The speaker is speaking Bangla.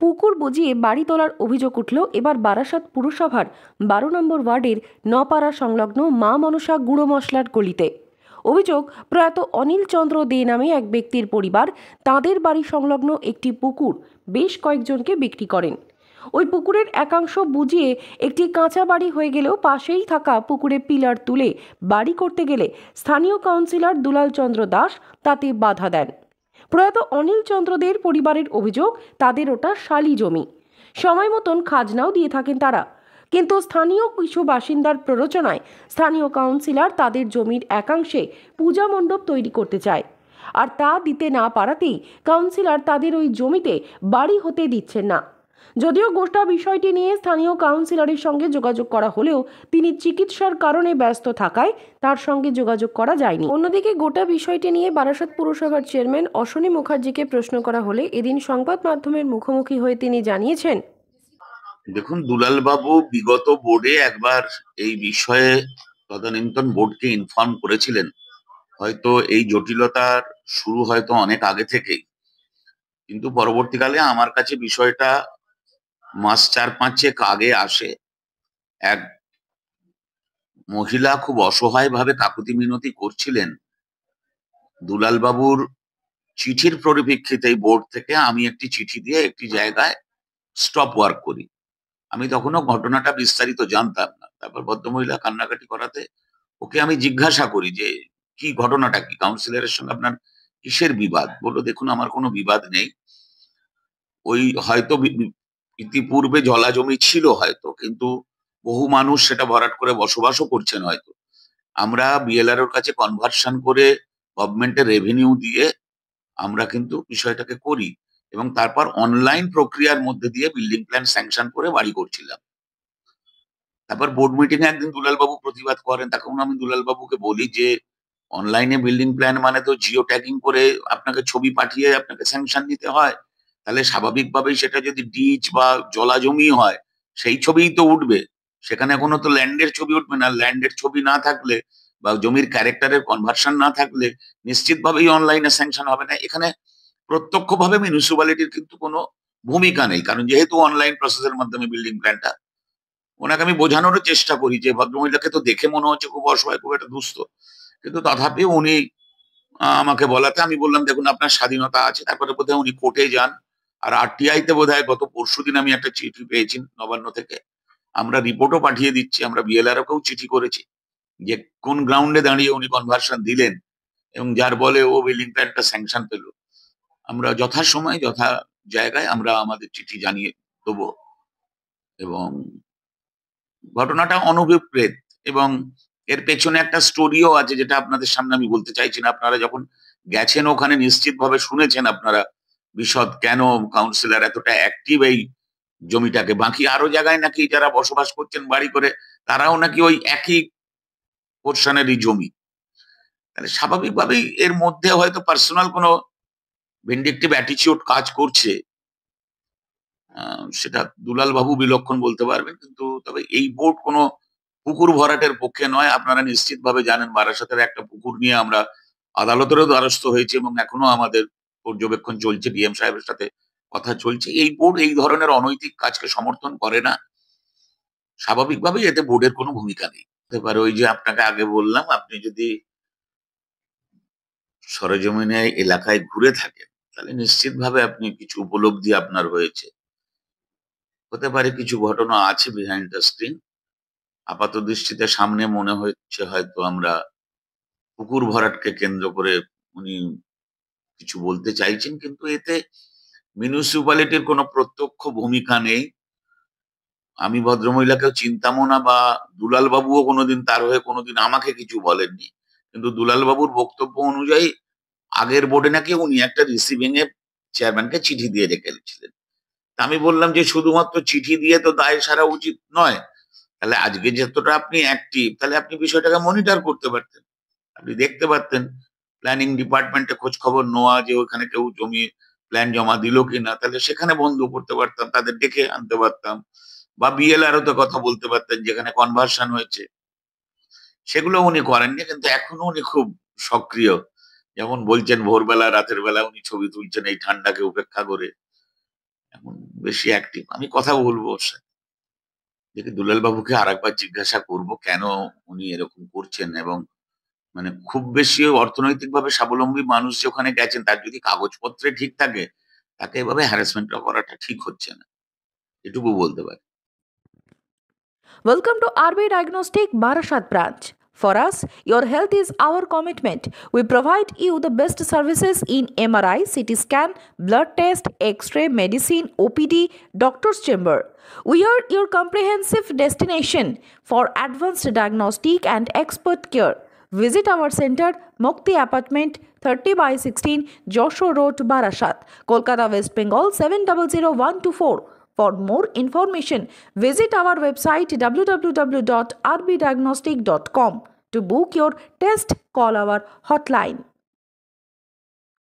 পুকুর বুজিয়ে বাড়ি তোলার অভিযোগ উঠল এবার বারাসাত পুরসভার 12 নম্বর ওয়ার্ডের নপাড়া সংলগ্ন মা মনসা গুঁড়ো মশলার গলিতে। অভিযোগ, প্রয়াত অনিল চন্দ্র দে নামে এক ব্যক্তির পরিবার তাঁদের বাড়ি সংলগ্ন একটি পুকুর বেশ কয়েকজনকে বিক্রি করেন। ওই পুকুরের একাংশ বুজিয়ে একটি কাঁচা বাড়ি হয়ে গেলেও পাশেই থাকা পুকুরে পিলার তুলে বাড়ি করতে গেলে স্থানীয় কাউন্সিলর দুলাল চন্দ্র দাস তাতে বাধা দেন। প্রয়াত অনিল চন্দ্রদের পরিবারের অভিযোগ, তাদের ওটা শালি জমি, সময় মতন খাজনাও দিয়ে থাকেন তারা, কিন্তু স্থানীয় কিছু বাসিন্দার প্ররোচনায় স্থানীয় কাউন্সিলর তাদের জমির একাংশে পূজা মণ্ডপ তৈরি করতে চায়, আর তা দিতে না পারাতেই কাউন্সিলর তাদের ওই জমিতে বাড়ি হতে দিচ্ছেন না। যদিও গোটা বিষয়টি নিয়ে স্থানীয় কাউন্সিলরের সঙ্গে যোগাযোগ করা হলেও তিনি চিকিৎসার কারণে ব্যস্ত থাকায় তার সঙ্গে যোগাযোগ করা যায়নি। অন্যদিকে গোটা বিষয়টি নিয়ে বারাসাত পুরসভার চেয়ারম্যান অশ্বনী মুখার্জিকে প্রশ্ন করা হলে এদিন সংবাদ মাধ্যমের মুখোমুখি হয়ে তিনি জানিয়েছেন, দেখুন, দুলাল বাবু বিগত বোর্ডে একবার এই বিষয়ে তদানীন্তন বোর্ডকে ইনফর্ম করেছিলেন। হয়তো এই জটিলতার শুরু হয়তো অনেক আগে থেকেই, কিন্তু পরবর্তীকালে আমার কাছে বিষয়টা মাস 4-5 আগে আসে। এক মহিলা খুব অসহায় ভাবে কাকুতি মিনতি করছিলেন। দুলাল বাবুর চিঠির পরিপ্রেক্ষিতে বোর্ড থেকে আমি একটি চিঠি দিয়ে একটি জায়গায় স্টপ ওয়ার্ক করি। আমি তখনও ঘটনাটা বিস্তারিত জানতাম না। তারপর ভদ্রমহিলা কান্নাকাটি করাতে ওকে আমি জিজ্ঞাসা করি যে কি ঘটনাটা কি, কাউন্সিলরের সঙ্গে আপনার কিসের বিবাদ? বললো, দেখুন আমার কোনো বিবাদ নেই, ওই হয়তো ইতিপূর্বে জলা জমি ছিল হয়তো, কিন্তু বহু মানুষ সেটা ভরাট করে বসবাসও করছেন হয়তো। আমরা বিএলআর এর কাছে কনভার্সন করে গভর্নমেন্টের রেভিনিউ দিয়ে আমরা কিন্তু বিষয়টাকে করি, এবং তারপর অনলাইন প্রক্রিয়ার মধ্যে দিয়ে বিল্ডিং প্ল্যান স্যাংশন করে বাড়ি করছিলাম। তারপর বোর্ড মিটিং এ একদিন দুলাল বাবু প্রতিবাদ করেন। তখন আমি দুলাল বাবুকে বলি যে অনলাইনে বিল্ডিং প্ল্যান মানে তো জিও ট্যাগিং করে আপনাকে ছবি পাঠিয়ে আপনাকে স্যাংশন নিতে হয়, তাহলে স্বাভাবিকভাবেই সেটা যদি ডিচ বা জলা জমি হয় সেই ছবিই তো উঠবে, সেখানে কোনো তো ল্যান্ডের ছবি উঠবে না। ল্যান্ডের ছবি না থাকলে বা জমির ক্যারেক্টারের কনভার্সন না থাকলে নিশ্চিতভাবেই অনলাইনে স্যাংশন হবে না। এখানে প্রত্যক্ষভাবে মিউনিসিপ্যালিটির কিন্তু কোনো ভূমিকা নেই, কারণ যেহেতু অনলাইন প্রসেসের মাধ্যমে বিল্ডিং প্ল্যানটা, ওনাকে আমি বোঝানোর চেষ্টা করি যে ভদ্রমহিলাকে তো দেখে মনে হচ্ছে খুব অসহায়, খুব একটা দুস্থ, কিন্তু তথাপিও উনি আমাকে বলাতে আমি বললাম, দেখুন আপনার স্বাধীনতা আছে। তারপরে বোধহয় উনি কোর্টে যান। আর আরটিআই তে বোধহয় গত পরশুদিন আমি একটা চিঠি পেয়েছি নবান্ন থেকে, আমরা রিপোর্টও পাঠিয়ে দিচ্ছি। আমরা বিএলআর কেও চিঠি করেছি যে কোন গ্রাউন্ডে দাঁড়িয়ে উনি কনভার্সন দিলেন এবং যার বলে ও বিল্ডিং প্ল্যানটা স্যাংশন পেল। আমরা যথাসময়ে যথা জায়গায় আমরা আমাদের চিঠি জানিয়ে দেবো। এবং ঘটনাটা অনভিপ্রেত, এবং এর পেছনে একটা স্টোরিও আছে যেটা আপনাদের সামনে আমি বলতে চাইছি না। আপনারা যখন গেছেন ওখানে নিশ্চিতভাবে শুনেছেন আপনারা বিশদ কেন কাউন্সিলর এতটা অ্যাক্টিভ এই জমিটাকে। বাকি আরো জায়গায় নাকি যারা বসবাস করছেন বাড়ি করে তারাও নাকি ওই একই পোর্শনেরই জমি। তাহলে স্বাভাবিকভাবেই এর মধ্যে হয়তো পার্সোনাল কোনো ভিন্ডিকটিভ অ্যাটিচিউড কাজ করছে। সেটা দুলাল বাবু বিলক্ষণ বলতে পারবেন, কিন্তু তবে এই বোর্ড কোনো পুকুর ভরাটের পক্ষে নয়। আপনারা নিশ্চিতভাবে জানেন বারাসাতের একটা পুকুর নিয়ে আমরা আদালতেরও দ্বারস্থ হয়েছি এবং এখনো আমাদের পর্যবেক্ষণ চলছে, ডিএম সাহেবের সাথে কথা চলছে। এই বোর্ড এই ধরনের অনৈতিক কাজকে সমর্থন করে না। স্বাভাবিকভাবেই এতে বোর্ডের কোনো ভূমিকা নেই। হতে পারে ওই যে আপনাকে আগে বললাম, আপনি যদি সরেজমিনে এলাকায় ঘুরে থাকেন তাহলে নিশ্চিতভাবে আপনি কিছু উপলব্ধি আপনার হয়েছে। হতে পারে কিছু ঘটনা আছে বিহাইন্ড দ্য স্ক্রিন। আপাত দৃষ্টিতে সামনে মনে হচ্ছে হয়তো আমরা পুকুর ভরাটকে কেন্দ্র করে উনি কিছু বলতে চাইছেন, কিন্তু এতে মিউনিসিপ্যালিটির কোনো প্রত্যক্ষ ভূমিকা নেই। আমি ভদ্রমহিলাকেও চিনতামও না, বা দুলাল বাবুও কোনোদিন তার হয়ে কোনোদিন আমাকে কিছু বলেননি। কিন্তু দুলাল বাবুর বক্তব্য অনুযায়ী আগের বোর্ডে নাকি উনি একটা রিসিভিং এ চেয়ারম্যানকে চিঠি দিয়ে রেখেছিলেন। আমি বললাম যে শুধুমাত্র চিঠি দিয়ে তো দায় সারা উচিত নয়। তাহলে আজকে যতটা আপনি অ্যাক্টিভ, তাহলে আপনি বিষয়টাকে মনিটর করতে পারতেন, আপনি দেখতে পারতেন প্ল্যানিং ডিপার্টমেন্টে খোঁজ খবর নেওয়া যে ওখানে কেউ জমি প্ল্যান জমা দিল কিনা, তাহলে সেখানে বন্ধ করতে পারতাম, তাদের ডেকে আনতে পারতাম, বা বিএলআর তো কথা বলতে পারতেন যেখানে কনভার্সন হয়েছে। সেগুলো উনি করেননি, কিন্তু এখনো উনি খুব সক্রিয়। যেমন বলছেন ভোরবেলা রাতের বেলা উনি ছবি তুলছেন এই ঠান্ডাকে উপেক্ষা করে। এখন বেশি অ্যাক্টিভ। আমি কথা বলবো ওর সাথে। দেখি দুলাল বাবুকে আরেকবার জিজ্ঞাসা করব কেন উনি এরকম করছেন, এবং মানে খুব বেশি অর্থনৈতিকভাবে স্বাবলম্বী মানুষ যে ওখানে গেছেন তার যদি কাগজপত্রে ঠিক থাকে, তাকে এভাবে হ্যারাসমেন্টটা করাটা ঠিক হচ্ছে না। এটুকু বলতে পারি। Welcome to RB Diagnostic Barashat branch. For us, your health is our commitment. We provide you the best services in MRI, CT scan, blood test, X-ray, medicine, OPD, doctor's chamber. We are your comprehensive destination for advanced diagnostic and expert care. Visit our center, Mukti Apartment, 30/16, Joshua Road, Barashat, Kolkata, West Bengal 700124. For more information, visit our website www.rbdiagnostic.com. To book your test, call our hotline